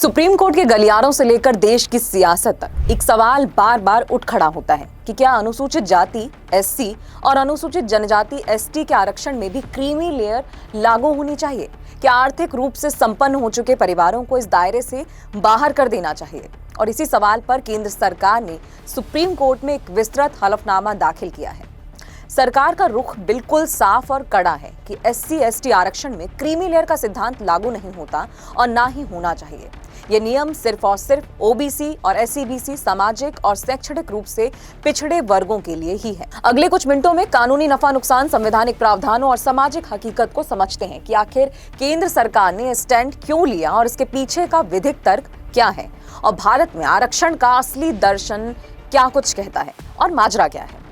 Supreme court के गलियारों से लेकर देश की सियासत तक एक सवाल बार बार उठ खड़ा होता है कि क्या अनुसूचित जाति एससी और अनुसूचित जनजाति एसटी के आरक्षण में भी क्रीमी लेयर लागू होनी चाहिए? क्या आर्थिक रूप से संपन्न हो चुके परिवारों को इस दायरे से बाहर कर देना चाहिए? और इसी सवाल पर केंद्र सरकार ने सुप्रीम कोर्ट में एक विस्तृत हलफनामा दाखिल किया है। सरकार का रुख बिल्कुल साफ और कड़ा है कि एससी एसटी आरक्षण में क्रीमी लेयर का सिद्धांत लागू नहीं होता और ना ही होना चाहिए। ये नियम सिर्फ और सिर्फ ओबीसी और एसईबीसी सामाजिक और शैक्षणिक रूप से पिछड़े वर्गों के लिए ही है। अगले कुछ मिनटों में कानूनी नफा नुकसान, संवैधानिक प्रावधानों और सामाजिक हकीकत को समझते हैं कि आखिर केंद्र सरकार ने स्टैंड क्यों लिया और इसके पीछे का विधिक तर्क क्या है और भारत में आरक्षण का असली दर्शन क्या कुछ कहता है और माजरा क्या है।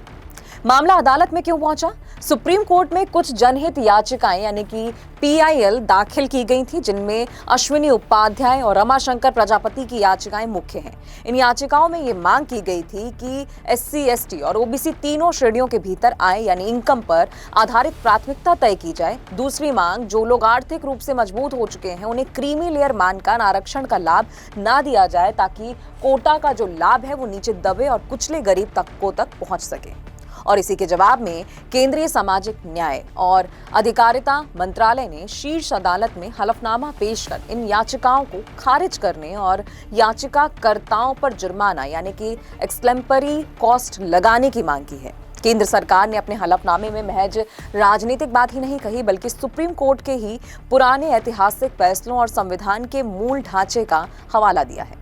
मामला अदालत में क्यों पहुंचा? सुप्रीम कोर्ट में कुछ जनहित याचिकाएं यानी कि पीआईएल दाखिल की गई थी, जिनमें अश्विनी उपाध्याय और रमाशंकर प्रजापति की याचिकाएं मुख्य हैं। इन याचिकाओं में ये मांग की गई थी कि एससी एसटी और ओबीसी तीनों श्रेणियों के भीतर आय यानी इनकम पर आधारित प्राथमिकता तय की जाए। दूसरी मांग, जो लोग आर्थिक रूप से मजबूत हो चुके हैं उन्हें क्रीमी लेयर मानकर आरक्षण का लाभ ना दिया जाए ताकि कोटा का जो लाभ है वो नीचे दबे और कुचले गरीब तबकों तक पहुंच सके। और इसी के जवाब में केंद्रीय सामाजिक न्याय और अधिकारिता मंत्रालय ने शीर्ष अदालत में हलफनामा पेश कर इन याचिकाओं को खारिज करने और याचिकाकर्ताओं पर जुर्माना यानी कि एक्सप्लेम्परी कॉस्ट लगाने की मांग की है। केंद्र सरकार ने अपने हलफनामे में महज राजनीतिक बात ही नहीं कही, बल्कि सुप्रीम कोर्ट के ही पुराने ऐतिहासिक फैसलों और संविधान के मूल ढांचे का हवाला दिया है।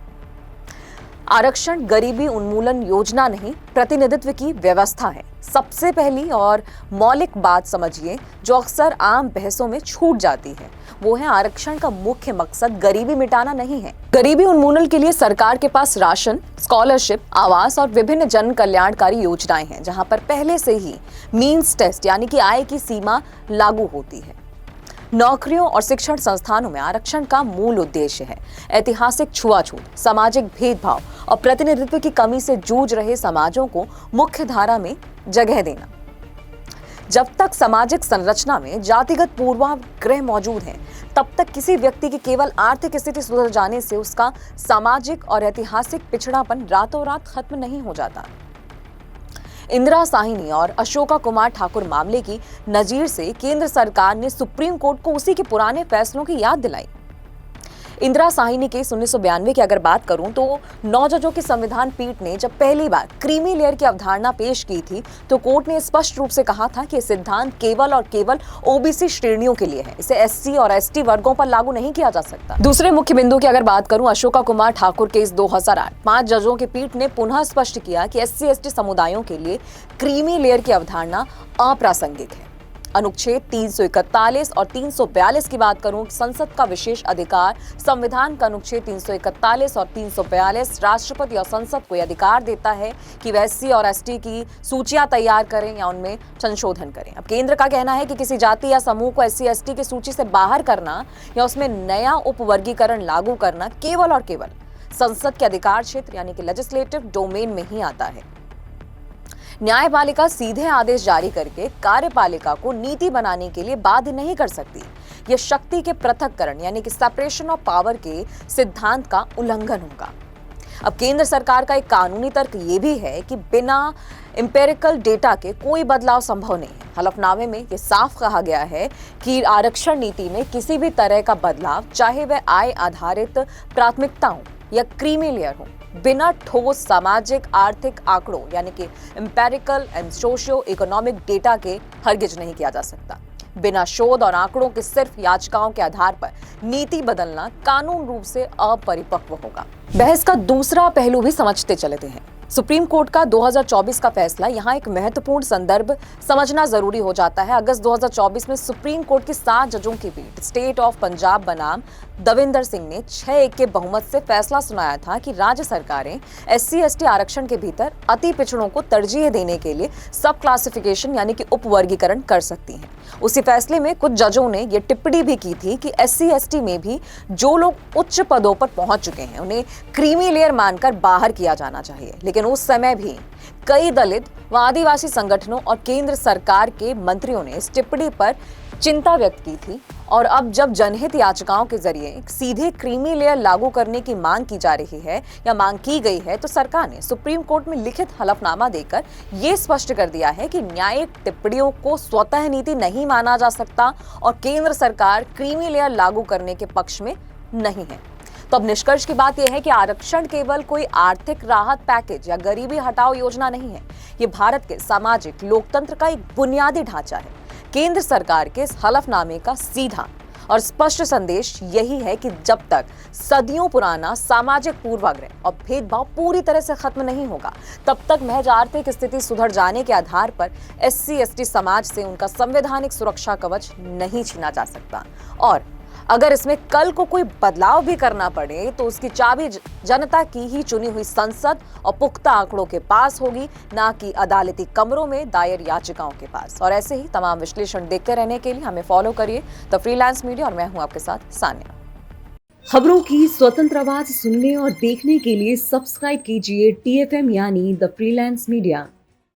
आरक्षण गरीबी उन्मूलन योजना नहीं, प्रतिनिधित्व की व्यवस्था है। सबसे पहली और मौलिक बात समझिए जो अक्सर आम बहसों में छूट जाती है, वो है आरक्षण का मुख्य मकसद गरीबी मिटाना नहीं है। गरीबी उन्मूलन के लिए सरकार के पास राशन, स्कॉलरशिप, आवास और विभिन्न जन कल्याणकारी योजनाएं हैं, जहां पर पहले से ही मीन्स टेस्ट यानी कि आय की सीमा लागू होती है। नौकरियों और शिक्षण संस्थानों में आरक्षण का मूल उद्देश्य है ऐतिहासिक छुआछूत, सामाजिक भेदभाव और प्रतिनिधित्व की कमी से जूझ रहे समाजों को मुख्य धारा में जगह देना। जब तक सामाजिक संरचना में जातिगत पूर्वाग्रह मौजूद है, तब तक किसी व्यक्ति की केवल आर्थिक स्थिति सुधर जाने से उसका सामाजिक और ऐतिहासिक पिछड़ापन रातों रात खत्म नहीं हो जाता। इंदिरा साहिनी और अशोका कुमार ठाकुर मामले की नजीर से केंद्र सरकार ने सुप्रीम कोर्ट को उसी के पुराने फैसलों की याद दिलाई। इंदिरा साहिनी केस 1992 की अगर बात करूं तो 9 जजों की संविधान पीठ ने जब पहली बार क्रीमी लेयर की अवधारणा पेश की थी तो कोर्ट ने स्पष्ट रूप से कहा था कि सिद्धांत केवल और केवल ओबीसी श्रेणियों के लिए है, इसे एससी और एसटी वर्गों पर लागू नहीं किया जा सकता। दूसरे मुख्य बिंदु की अगर बात करूं, अशोका कुमार ठाकुर केस 2008, 5 जजों की पीठ ने पुनः स्पष्ट किया कि एससी एसटी समुदायों के लिए क्रीमी लेयर की अवधारणा अप्रासंगिक है। अनुच्छेद 341 और 342 की बात करूं, संसद का विशेष अधिकार, संविधान का अनुच्छेद 341 और 342 राष्ट्रपति और संसद को यह अधिकार देता है कि वह एससी और एसटी की सूचियां तैयार करें या उनमें संशोधन करें। अब केंद्र का कहना है कि किसी जाति या समूह को एससी एसटी की सूची से बाहर करना या उसमें नया उपवर्गीकरण लागू करना केवल और केवल संसद के अधिकार क्षेत्र यानी कि लेजिस्लेटिव डोमेन में ही आता है। न्यायपालिका सीधे आदेश जारी करके कार्यपालिका को नीति बनाने के लिए बाध्य नहीं कर सकती। यह शक्ति के पृथक्करण यानी कि सेपरेशन ऑफ पावर के सिद्धांत का उल्लंघन होगा। अब केंद्र सरकार का एक कानूनी तर्क यह भी है कि बिना एम्पिरिकल डेटा के कोई बदलाव संभव नहीं है। हलफनामे में यह साफ कहा गया है कि आरक्षण नीति में किसी भी तरह का बदलाव, चाहे वह आय आधारित प्राथमिकता हो या क्रीमी लेयर हो, बिना ठोस सामाजिक आर्थिक आंकड़ों यानी कि empirical and socio economic data के हरगिज नहीं किया जा सकता। बिना शोध और आंकड़ों के सिर्फ याचिकाओं के आधार पर नीति बदलना कानून रूप से अपरिपक्व होगा। बहस का दूसरा पहलू भी समझते चलते हैं। सुप्रीम कोर्ट का 2024 का फैसला यहाँ एक महत्वपूर्ण संदर्भ समझना जरूरी हो जाता है। अगस्त 2024 में सुप्रीम कोर्ट की 7 जजों की पीठ स्टेट ऑफ पंजाब बनाम दविंदर सिंह ने 6-1 के बहुमत से फैसला सुनाया था कि राज्य सरकारें एससी एसटी आरक्षण के भीतर अति पिछड़ों को तरजीह देने के लिए सब क्लासिफिकेशन यानी कि उपवर्गीकरण कर सकती हैं। उसी फैसले में कुछ जजों ने यह टिप्पणी भी की थी कि एससी एसटी में भी जो लोग उच्च पदों पर पहुंच चुके हैं उन्हें क्रीमी लेयर मानकर बाहर किया जाना चाहिए। लेकिन उस समय भी कई दलित व आदिवासी संगठनों और केंद्र सरकार के मंत्रियों ने इस टिप्पणी पर चिंता व्यक्त की थी। और अब जब जनहित याचिकाओं के जरिए सीधे क्रीमी लेयर लागू करने की मांग की जा रही है या मांग की गई है, तो सरकार ने सुप्रीम कोर्ट में लिखित हलफनामा देकर यह स्पष्ट कर दिया है कि न्यायिक टिप्पणियों को स्वतः नीति नहीं माना जा सकता और केंद्र सरकार क्रीमी लेयर लागू करने के पक्ष में नहीं है। तो अब निष्कर्ष की बात यह है कि आरक्षण केवल कोई आर्थिक राहत पैकेज या गरीबी हटाओ योजना नहीं है। ये भारत के सामाजिक लोकतंत्र का एक बुनियादी ढांचा है। केंद्र सरकार के इस हलफनामे का सीधा और स्पष्ट संदेश यही है कि जब तक सदियों पुराना सामाजिक पूर्वाग्रह और भेदभाव पूरी तरह से खत्म नहीं होगा, तब तक महज आर्थिक स्थिति सुधर जाने के आधार पर SC/ST समाज से उनका संवैधानिक सुरक्षा कवच नहीं छीना जा सकता। और अगर इसमें कल को कोई बदलाव भी करना पड़े तो उसकी चाबी जनता की ही चुनी हुई संसद और पुख्ता आंकड़ों के पास होगी, ना कि अदालती कमरों में दायर याचिकाओं के पास। और ऐसे ही तमाम विश्लेषण देखते रहने के लिए हमें फॉलो करिए द फ्रीलांस मीडिया, और मैं हूं आपके साथ सान्या। खबरों की स्वतंत्र आवाज सुनने और देखने के लिए सब्सक्राइब कीजिए TFM यानी द फ्रीलांस मीडिया।